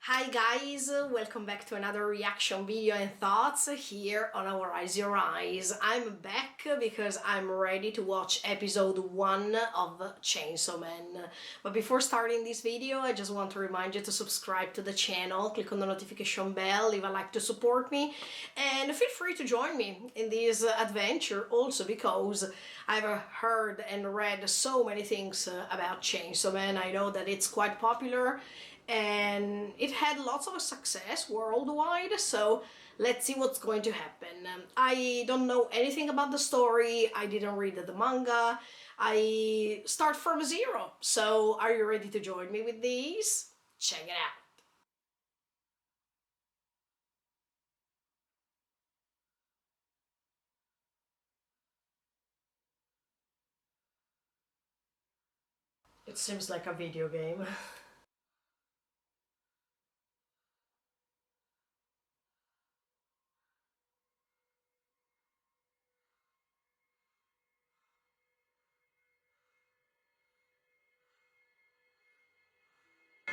Hi guys, welcome back to another reaction video and thoughts here on our Eyes Your Eyes. I'm back because I'm ready to watch episode 1 of Chainsaw Man. But before starting this video, I just want to remind you to subscribe to the channel, click on the notification bell, leave a like to support me, and feel free to join me in this adventure also because I've heard and read so many things about Chainsaw Man. I know that it's quite popular and it had lots of success worldwide, so let's see what's going to happen. I don't know anything about the story, I didn't read the manga, I start from zero, so are you ready to join me with these? Check it out. It seems like a video game.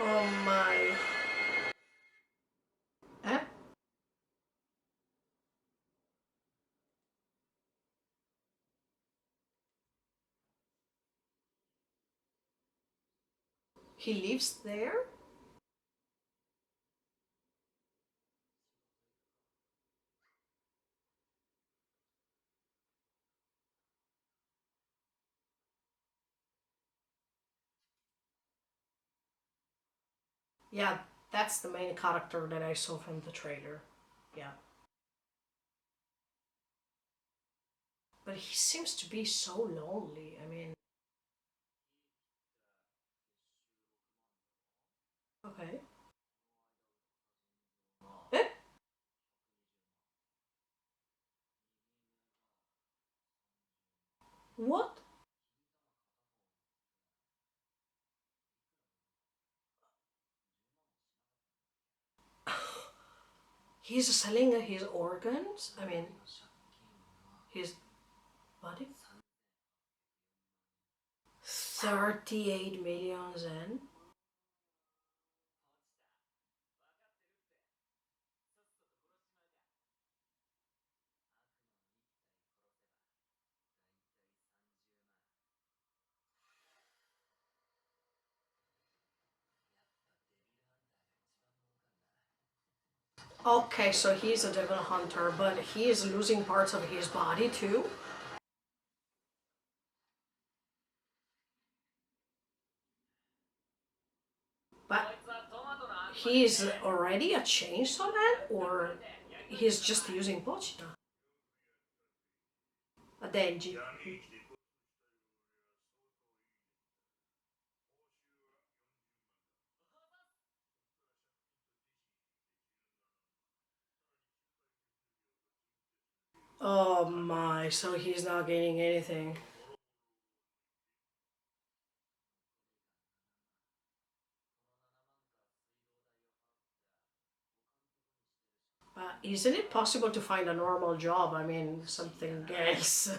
Oh my. Eh? He lives there? Yeah, that's the main character that I saw from the trailer. Yeah. But he seems to be so lonely. I mean, okay. Eh? What? He's selling his organs? I mean, his body? 38 million yen? Okay, so he's a devil hunter, but he is losing parts of his body too? But he's already a chainsaw man? Or he's just using Pochita? A Denji. Oh my, so he's not getting anything. Isn't it possible to find a normal job? I mean, something else.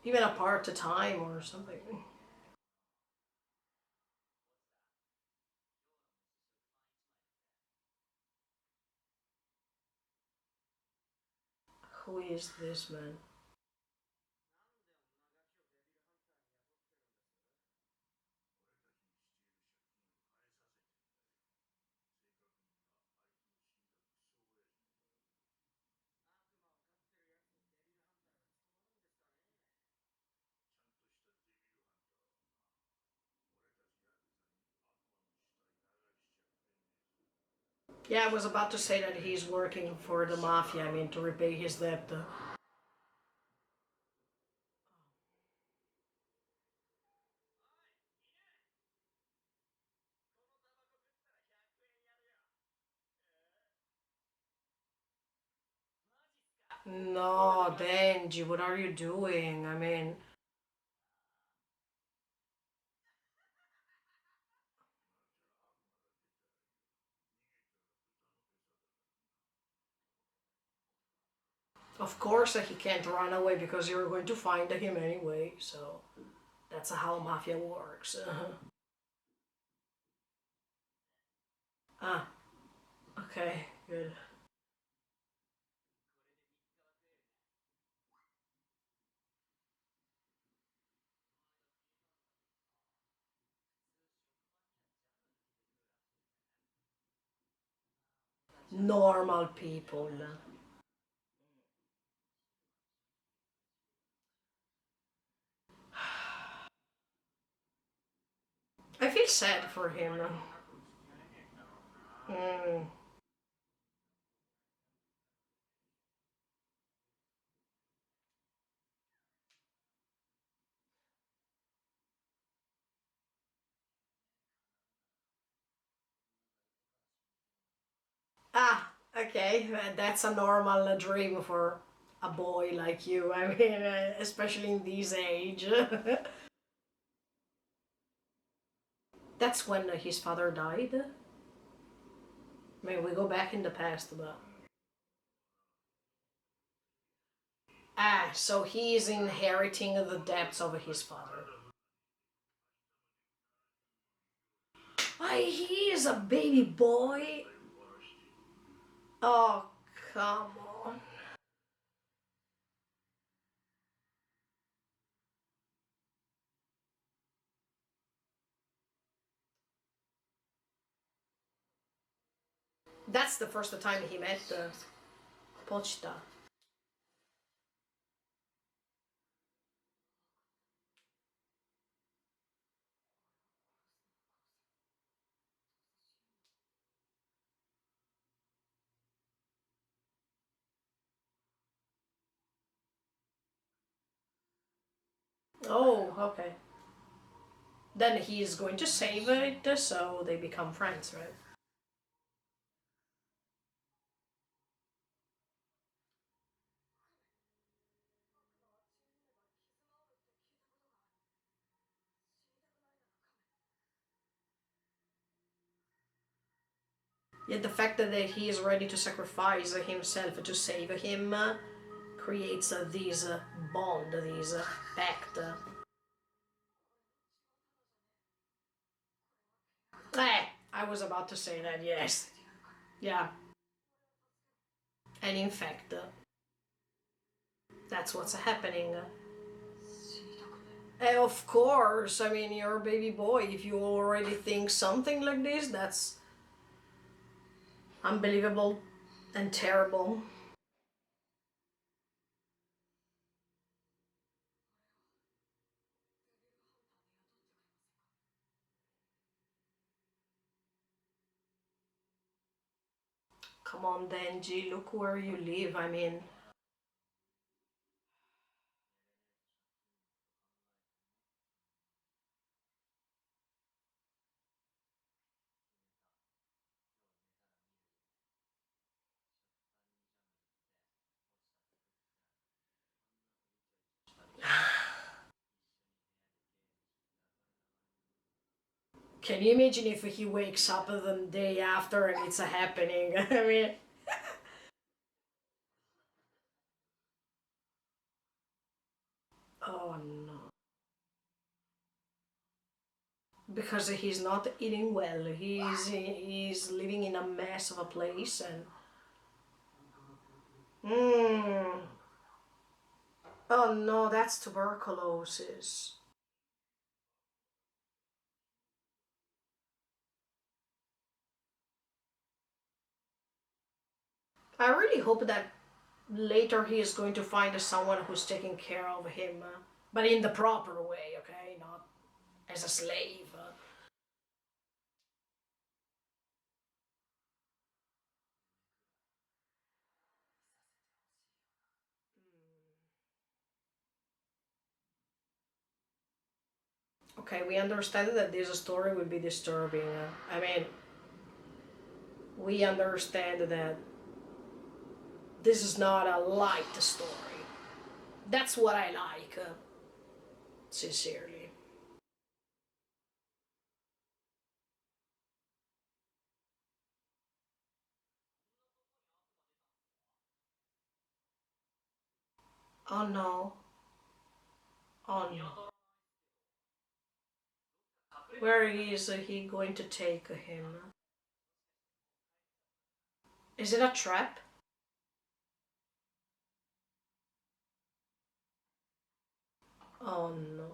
Even a part-time or something. Who is this man? Yeah, I was about to say that he's working for the mafia, I mean, to repay his debt. No, Denji, what are you doing? I mean, of course he can't run away because you're going to find him anyway, so That's how mafia works. Ah, okay, good. Normal people. I feel sad for him. Mm. Ah, okay, that's a normal dream for a boy like you. I mean, especially in this age. That's when his father died. I mean, we go back in the past, but so he is inheriting the debts of his father. Why, he is a baby boy. Oh, come on. That's the first time he met Pochita. Oh, okay. Then he is going to save it, so they become friends, right? Yet the fact that he is ready to sacrifice himself to save him creates this bond, this pact. I was about to say that, yes. Yeah, and in fact, that's what's happening. Of course, I mean, you're a baby boy. If you already think something like this, that's unbelievable and terrible. Come on, Denji, look where you live. I mean, can you imagine if he wakes up the day after and it's a happening? I mean, oh no. Because he's not eating well. He's living in a mess of a place and. Mm. Oh no, that's tuberculosis. I really hope that later he is going to find someone who's taking care of him, but in the proper way, okay? Not as a slave. Okay, we understand that this story will be disturbing. I mean, we understand that this is not a light story. That's what I like, sincerely. Oh no. Oh no. Where is he going to take him? Is it a trap? Oh no.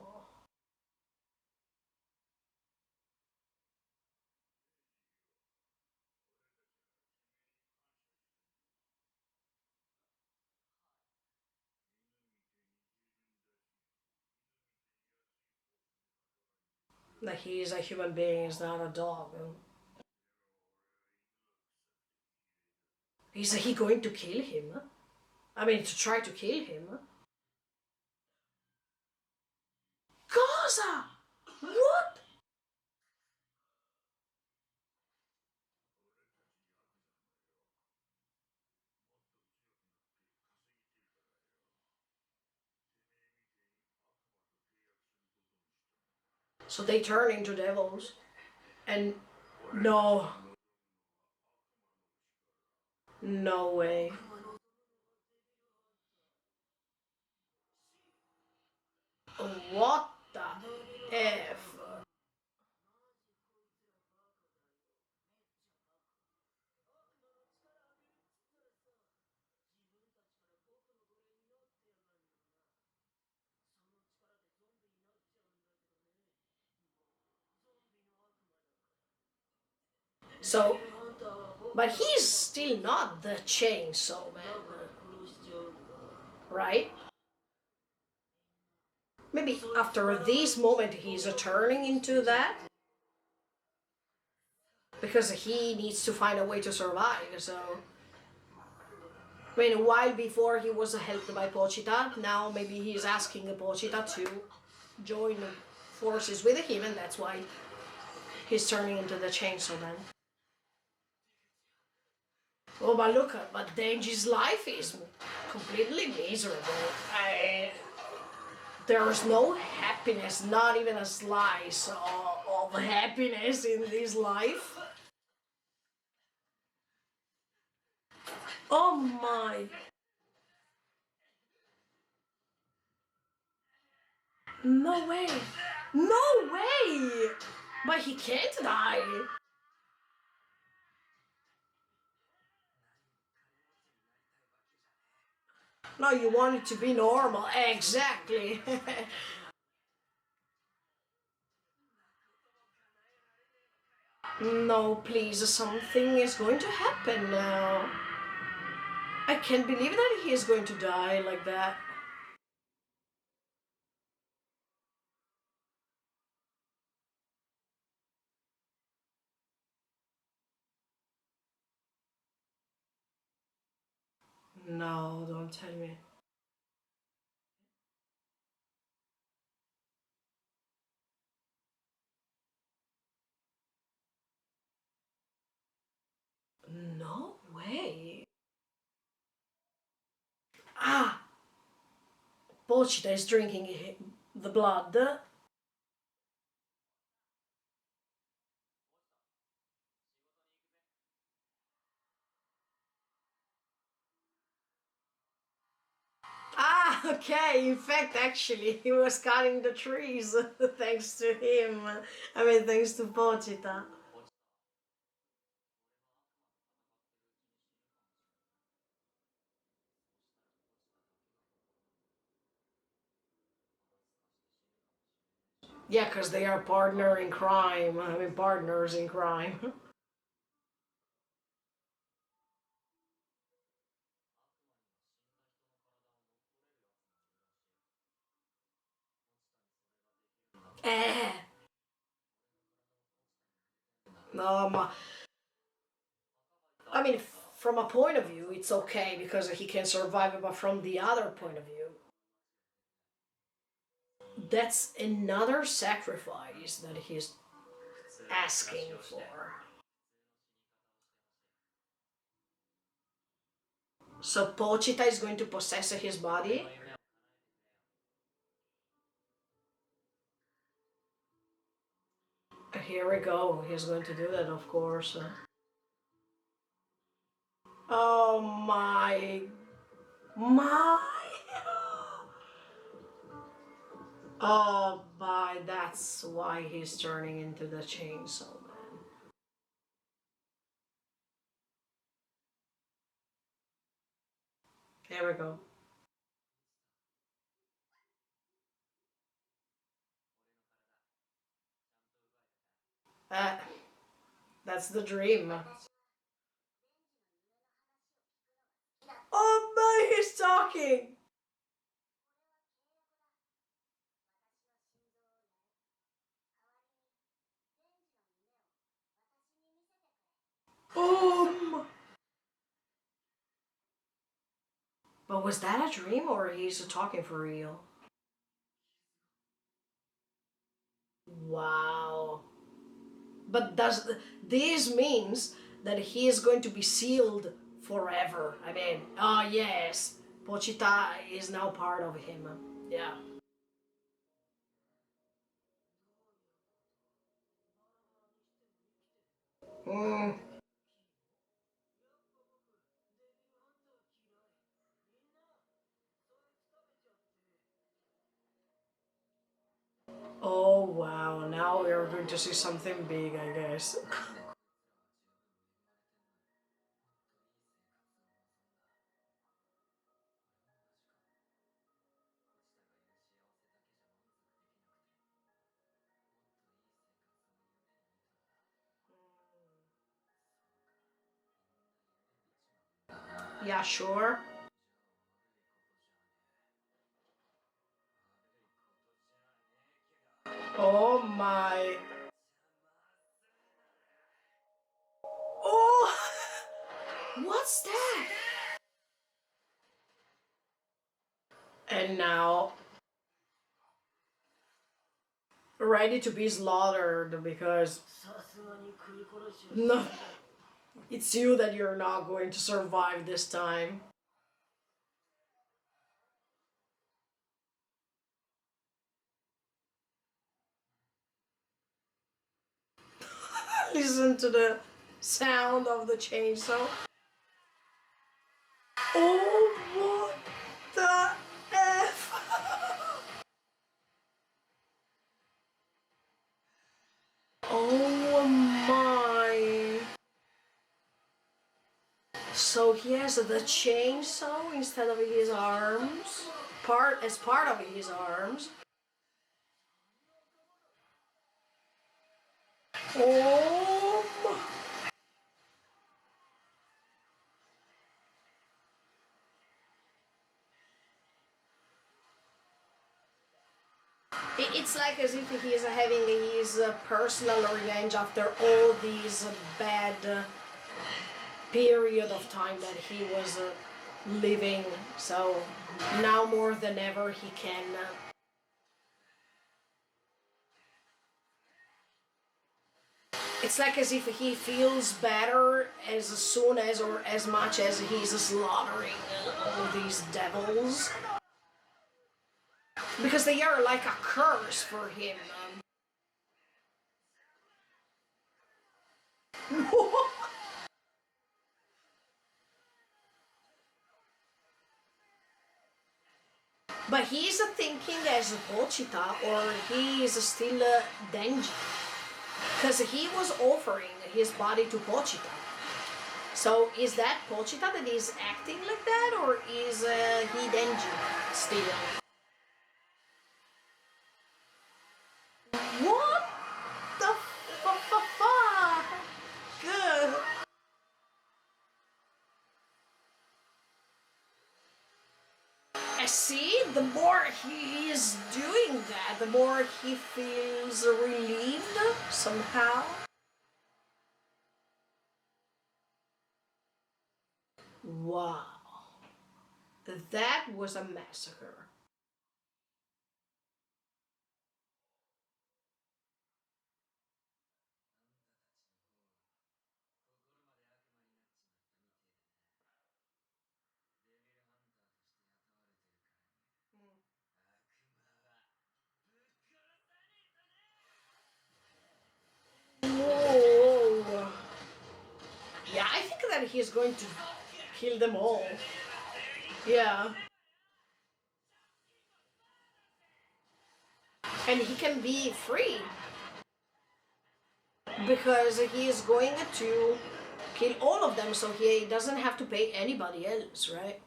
That he is a human being, is not a dog. Is he going to kill him? I mean, to try to kill him? Cosa! What? So they turn into devils? And no, no way. What the F? So, but he's still not the chainsaw man, right? Maybe after this moment he's turning into that because he needs to find a way to survive. So, I mean, a while before he was helped by Pochita, now maybe he's asking Pochita to join forces with him, and that's why he's turning into the chainsaw man. Oh, but look, but Denji's life is completely miserable. There's no happiness, not even a slice of happiness in this life. Oh my. No way. No way! But he can't die. No, you want it to be normal. Exactly. No, please, something is going to happen now. I can't believe that he is going to die like that. No, don't tell me. No way. Ah, Pochita is drinking the blood. Ah, okay. In fact, actually, he was cutting the trees thanks to him. I mean, thanks to Pochita. Yeah, because they are partner in crime. I mean, partners in crime. Eh. No, I mean, from a point of view, it's okay because he can survive, but from the other point of view, that's another sacrifice that he's asking for. So Pochita is going to possess his body? Here we go. He's going to do that, of course. Oh my. My. Oh my, that's why he's turning into the Chainsaw Man. There we go. Uh, that's the dream. Oh my, he's talking! Boom! But was that a dream or he's talking for real? Wow. But does this means that he is going to be sealed forever? I mean, oh yes, Pochita is now part of him. Yeah. Mm. Oh wow, now we are going to see something big, I guess. Yeah, sure. Oh my. Oh! What's that? And now, ready to be slaughtered because no, it's you that you're not going to survive this time. Listen to the sound of the chainsaw. Oh, what the F? Oh my. So he has the chainsaw instead of his arms? Part of his arms. Oh my. It's like as if he is having his personal revenge after all these bad period of time that he was living. So now more than ever he can. It's like as if he feels better as soon as or as much as he's slaughtering all these devils. Because they are like a curse for him. But he's thinking as Pochita or he is still Denji. Because he was offering his body to Pochita. So is that Pochita that is acting like that or is he Denji still? What the fuck? Good. I see, the more he is doing that, the more he feels relieved somehow. Wow. That was a massacre. Whoa. Yeah, I think that he's going to kill them all. Yeah. and he can be free because he is going to kill all of them, so he doesn't have to pay anybody else, right?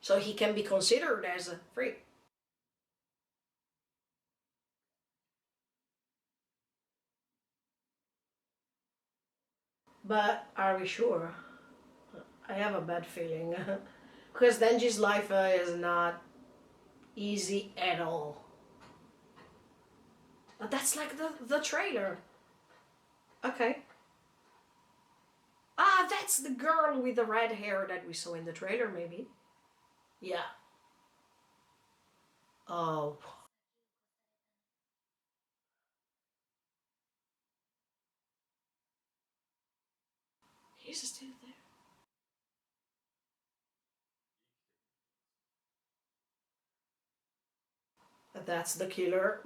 So he can be considered as free. But are we sure? I have a bad feeling. Because Denji's life is not easy at all. But that's like the trailer. Okay. Ah, that's the girl with the red hair that we saw in the trailer, maybe. Yeah. Oh. He's still there. That's the killer.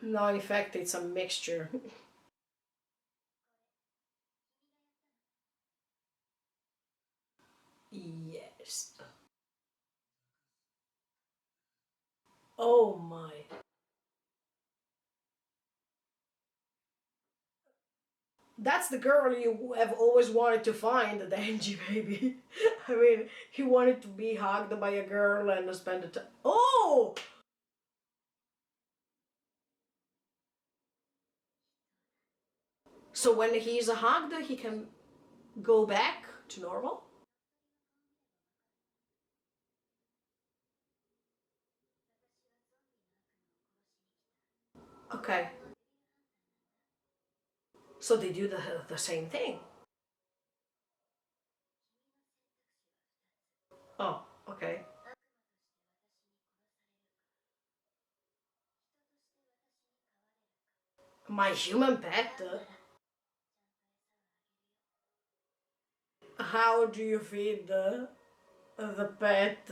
No, in fact, it's a mixture. Yes. Oh my. That's the girl you have always wanted to find, the Denji baby. I mean, he wanted to be hugged by a girl and spend the time. Oh! So when he's hugged, he can go back to normal? Okay. So they do the same thing. Oh, okay. My human pet? How do you feed the pet?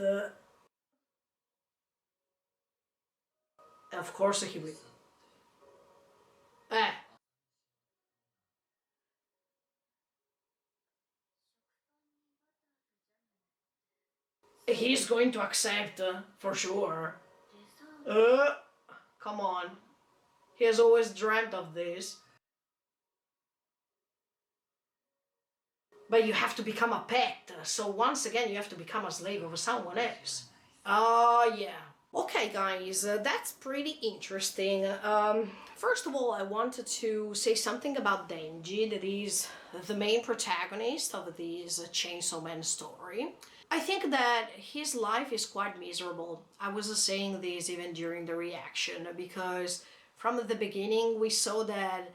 Of course he will. Eh, he's going to accept for sure. Uh, Come on. He has always dreamt of this. But you have to become a pet. So once again, you have to become a slave of someone else. Oh, yeah. Okay, guys, that's pretty interesting. First of all, I wanted to say something about Denji, that is the main protagonist of this Chainsaw Man story. I think that his life is quite miserable. I was saying this even during the reaction because from the beginning we saw that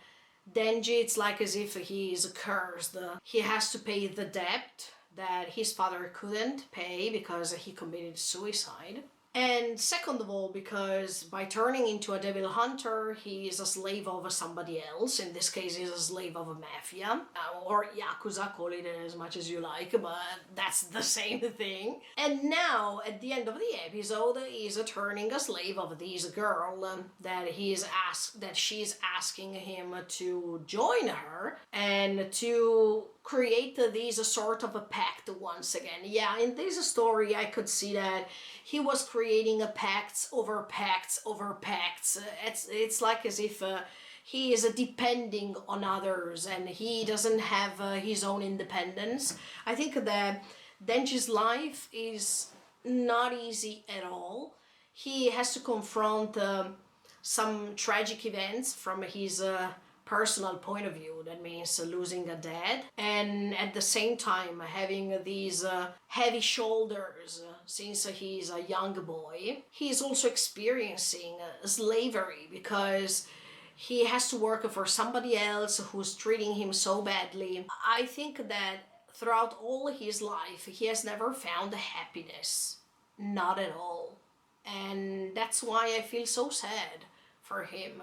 Denji, it's like as if he is cursed. He has to pay the debt that his father couldn't pay because he committed suicide. And second of all, because by turning into a devil hunter, he is a slave of somebody else. In this case, he's a slave of a mafia, or yakuza, call it as much as you like, but that's the same thing. And now, at the end of the episode, he's turning a slave of this girl that she's asking him to join her and to create this sort of a pact once again. Yeah, in this story, I could see that he was creating a pacts over pacts over pacts. It's like as if he is depending on others and he doesn't have his own independence. I think that Denji's life is not easy at all. He has to confront some tragic events from his personal point of view. That means losing a dad, and at the same time having these heavy shoulders since he's a young boy. He's also experiencing slavery because he has to work for somebody else who's treating him so badly. I think that throughout all his life, he has never found happiness. Not at all. And that's why I feel so sad for him.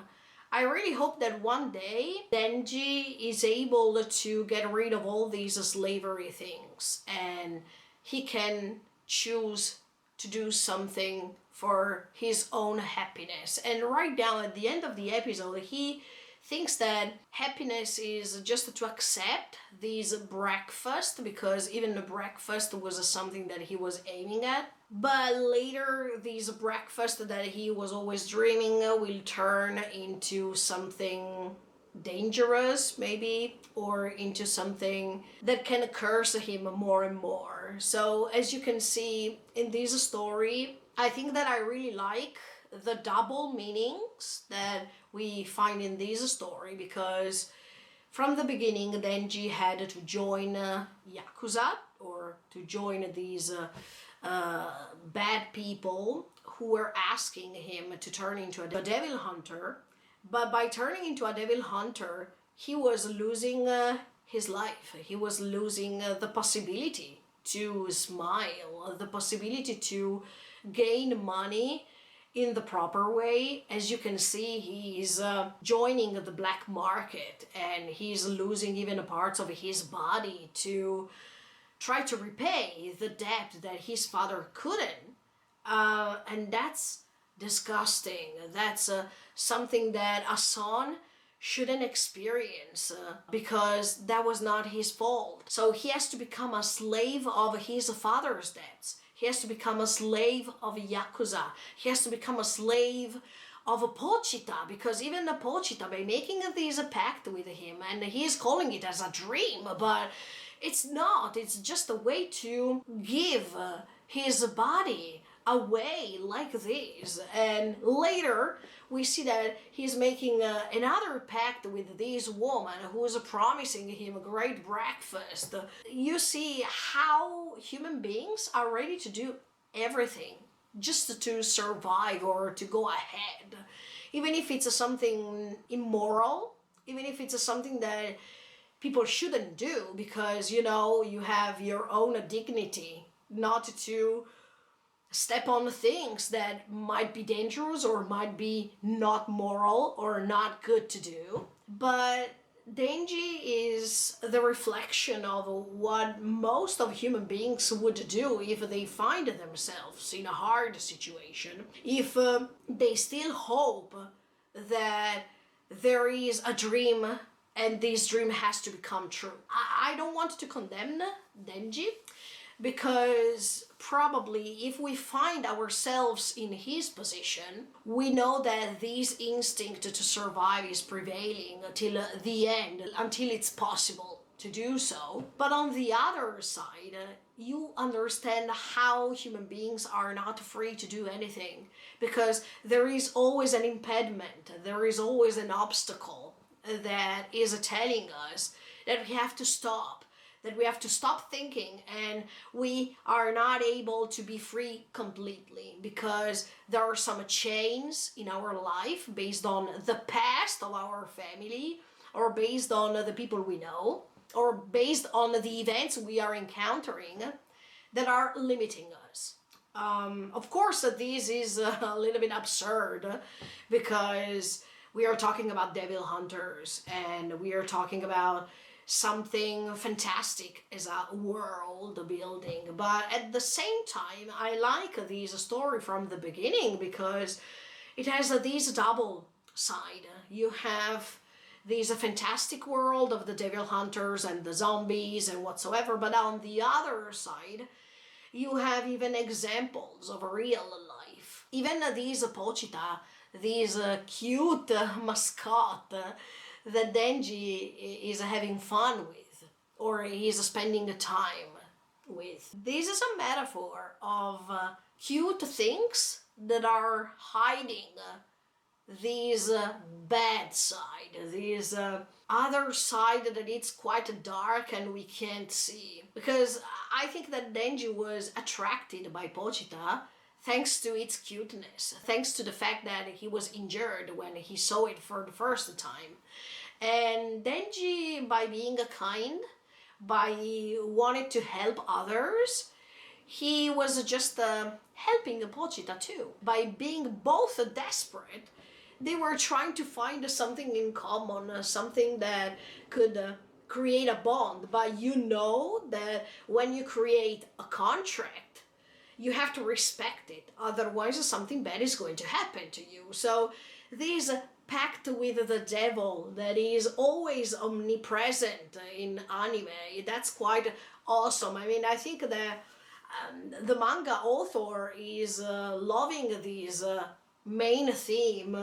I really hope that one day Denji is able to get rid of all these slavery things and he can choose to do something for his own happiness. And right now at the end of the episode, he thinks that happiness is just to accept this breakfast, because even the breakfast was something that he was aiming at. But later, this breakfast that he was always dreaming will turn into something dangerous, maybe, or into something that can curse him more and more. So, as you can see in this story, I think that I really like the double meanings that we find in this story, because from the beginning Denji had to join Yakuza, or to join these bad people who were asking him to turn into a devil hunter. But by turning into a devil hunter, he was losing his life. He was losing the possibility to smile, the possibility to gain money in the proper way. As you can see, he's joining the black market, and he's losing even parts of his body to try to repay the debt that his father couldn't. And that's disgusting. That's something that a son shouldn't experience, because that was not his fault. So he has to become a slave of his father's debts. He has to become a slave of Yakuza. He has to become a slave of Pochita, because even the Pochita, by making this pact with him, and he's calling it as a dream, but it's not. It's just a way to give his body away like this. And later we see that he's making another pact with this woman who is promising him a great breakfast. You see how human beings are ready to do everything just to survive or to go ahead, even if it's something immoral, even if it's something that people shouldn't do, because you have your own dignity, not to step on things that might be dangerous or might be not moral or not good to do. But Denji is the reflection of what most of human beings would do if they find themselves in a hard situation, if they still hope that there is a dream and this dream has to become true. I don't want to condemn Denji, because probably if we find ourselves in his position, we know that this instinct to survive is prevailing until the end, until it's possible to do so. But on the other side, you understand how human beings are not free to do anything, because there is always an impediment, there is always an obstacle that is telling us that we have to stop, that we have to stop thinking, and we are not able to be free completely, because there are some chains in our life based on the past of our family, or based on the people we know, or based on the events we are encountering, that are limiting us. Of course, this is a little bit absurd, because we are talking about devil hunters, and we are talking about something fantastic as a world building. But at the same time, I like this story from the beginning, because it has this double side. You have this fantastic world of the devil hunters and the zombies and whatsoever, but on the other side, you have even examples of real life. Even these Pochita, this cute mascot that Denji is having fun with, or he's spending the time with. This is a metaphor of cute things that are hiding this bad side, this other side that it's quite dark and we can't see. Because I think that Denji was attracted by Pochita thanks to its cuteness, thanks to the fact that he was injured when he saw it for the first time. And Denji, by being kind, by wanting to help others, he was just helping Pochita too. By being both desperate, they were trying to find something in common, something that could create a bond. But you know that when you create a contract, you have to respect it, otherwise something bad is going to happen to you. So this pact with the devil that is always omnipresent in anime, that's quite awesome. I mean, I think that the manga author is loving this main theme,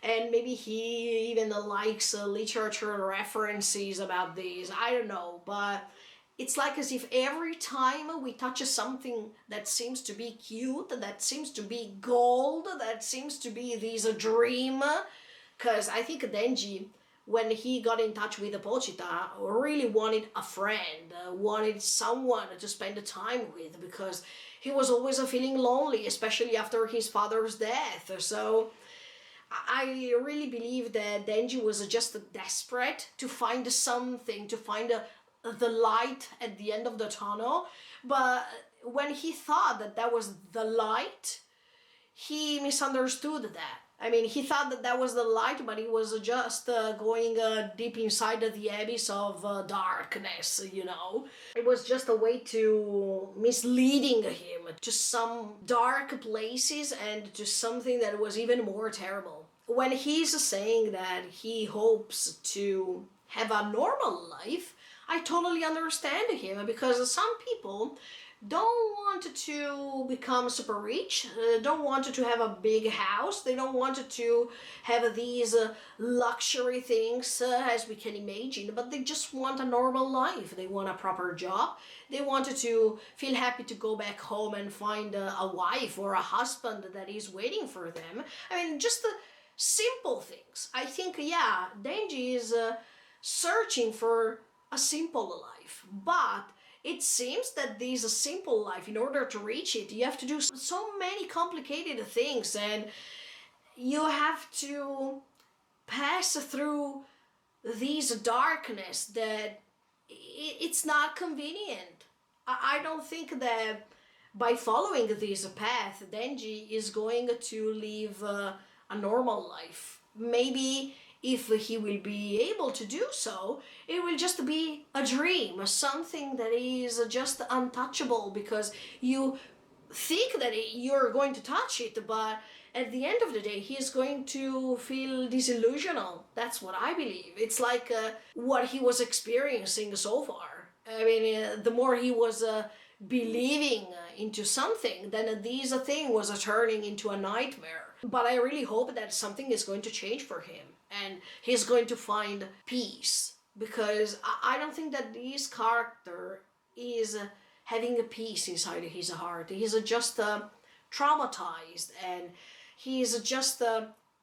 and maybe he even likes literature references about this. I don't know, but it's like as if every time we touch something that seems to be cute, that seems to be gold, that seems to be this dream, because I think Denji, when he got in touch with Pochita, really wanted a friend, wanted someone to spend time with, because he was always feeling lonely, especially after his father's death. So I really believe that Denji was just desperate to find something, to find the light at the end of the tunnel. But when he thought that that was the light, he misunderstood that. I mean, he thought that that was the light, but he was just going deep inside the abyss of darkness, you know. It was just a way to misleading him to some dark places and to something that was even more terrible. When he's saying that he hopes to have a normal life, I totally understand him, because some people don't want to become super rich, don't want to have a big house, they don't want to have these luxury things as we can imagine, but they just want a normal life. They want a proper job, they wanted to feel happy to go back home and find a wife or a husband that is waiting for them. I mean, just the simple things. I think, yeah, Denji is searching for a simple life, but it seems that this simple life, in order to reach it, you have to do so many complicated things, and you have to pass through this darkness that it's not convenient. I don't think that by following this path, Denji is going to live a normal life. Maybe if he will be able to do so, it will just be a dream, something that is just untouchable, because you think that you're going to touch it, but at the end of the day, he is going to feel disillusional. That's what I believe. It's like what he was experiencing so far. I mean, the more he was believing into something, then this thing was turning into a nightmare. But I really hope that something is going to change for him, and he's going to find peace, because I don't think that this character is having a peace inside his heart. He's just traumatized, and he's just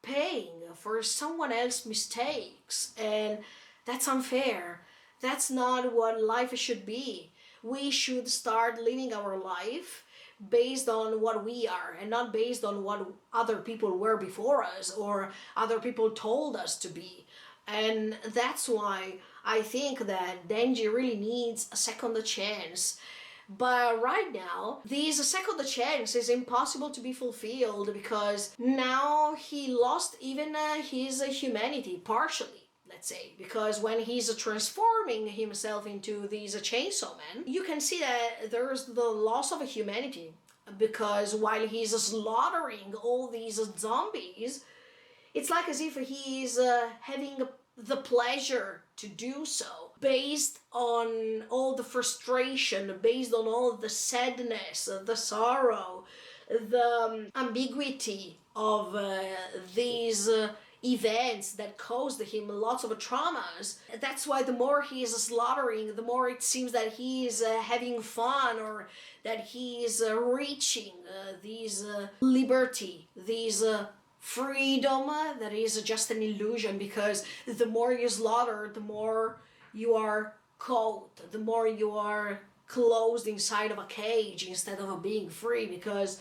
paying for someone else's mistakes, and that's unfair. That's not what life should be. We should start living our life based on what we are, and not based on what other people were before us or other people told us to be. And that's why I think that Denji really needs a second chance. But right now, this second chance is impossible to be fulfilled, because now he lost even his humanity, partially. Let's say, because when he's transforming himself into this Chainsaw Man, you can see that there's the loss of humanity, because while he's slaughtering all these zombies, it's like as if he's having the pleasure to do so, based on all the frustration, based on all the sadness, the sorrow, the ambiguity of these events that caused him lots of traumas. That's why the more he is slaughtering, the more it seems that he is having fun, or that he is reaching this liberty, this freedom that is just an illusion, because the more you slaughter, the more you are caught, the more you are closed inside of a cage instead of being free, because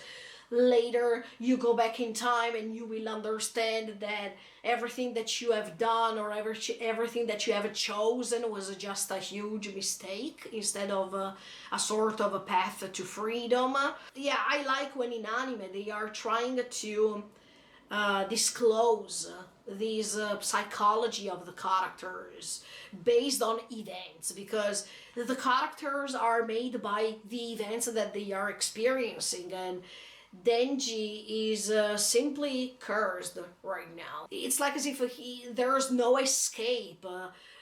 later you go back in time and you will understand that everything that you have done, or everything that you have chosen, was just a huge mistake instead of a sort of a path to freedom. Yeah, I like when in anime they are trying to disclose these psychology of the characters based on events, because the characters are made by the events that they are experiencing, and Denji is simply cursed right now. It's like as if there's no escape.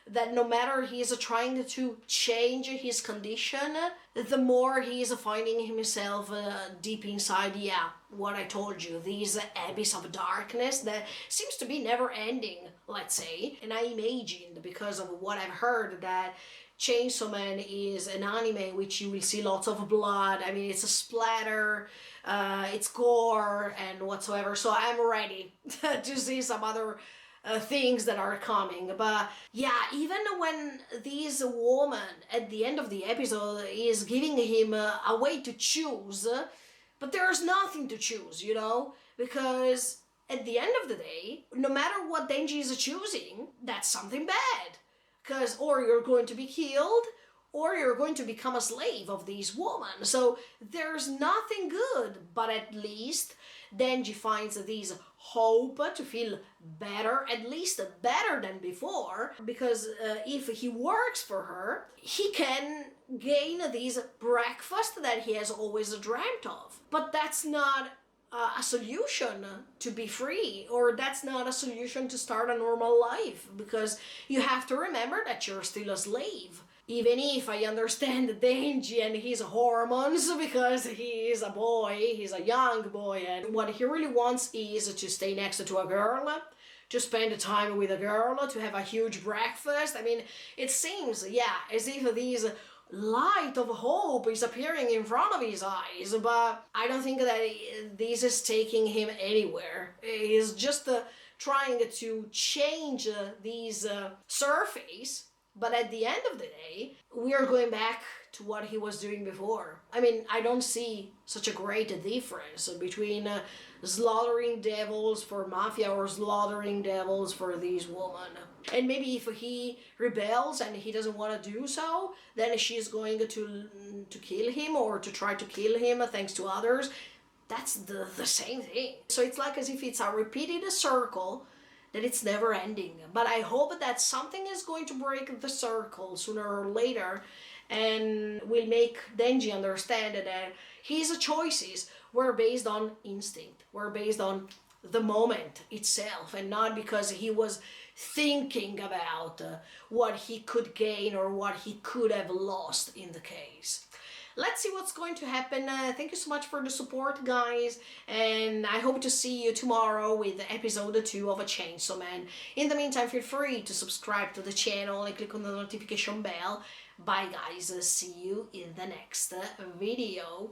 That no matter he is trying to change his condition, the more he is finding himself deep inside, yeah, what I told you, these abyss of darkness that seems to be never ending, let's say. And I imagined, because of what I've heard, that Chainsaw Man is an anime which you will see lots of blood. I mean, it's a splatter, it's gore and whatsoever. So I'm ready to see some other things that are coming. But yeah, even when this woman at the end of the episode is giving him a way to choose, but there's nothing to choose, you know, because at the end of the day, no matter what Denji is choosing, that's something bad. Because or you're going to be killed, or you're going to become a slave of these women. So there's nothing good, but at least Denji finds this hope to feel better, at least better than before, because if he works for her, he can gain this breakfast that he has always dreamt of. But that's not a solution to be free, or that's not a solution to start a normal life, because you have to remember that you're still a slave. Even if I understand Denji and his hormones, because he is a boy, he's a young boy, and what he really wants is to stay next to a girl, to spend time with a girl, to have a huge breakfast. I mean, it seems, yeah, as if these light of hope is appearing in front of his eyes, but I don't think that this is taking him anywhere. He's just trying to change these surface, but at the end of the day, we are going back to what he was doing before. I mean, I don't see such a great difference between slaughtering devils for mafia or slaughtering devils for these women. And maybe if he rebels and he doesn't want to do so, then she's going to kill him or to try to kill him thanks to others. That's the same thing. So it's like as if it's a repeated circle that it's never ending. But I hope that something is going to break the circle sooner or later and will make Denji understand that his choices were based on instinct, were based on the moment itself, and not because he was thinking about what he could gain or what he could have lost in the case. Let's see what's going to happen. Thank you so much for the support, guys, and I hope to see you tomorrow with episode 2 of A Chainsaw Man. In the meantime, feel free to subscribe to the channel and click on the notification bell. Bye, guys. See you in the next video.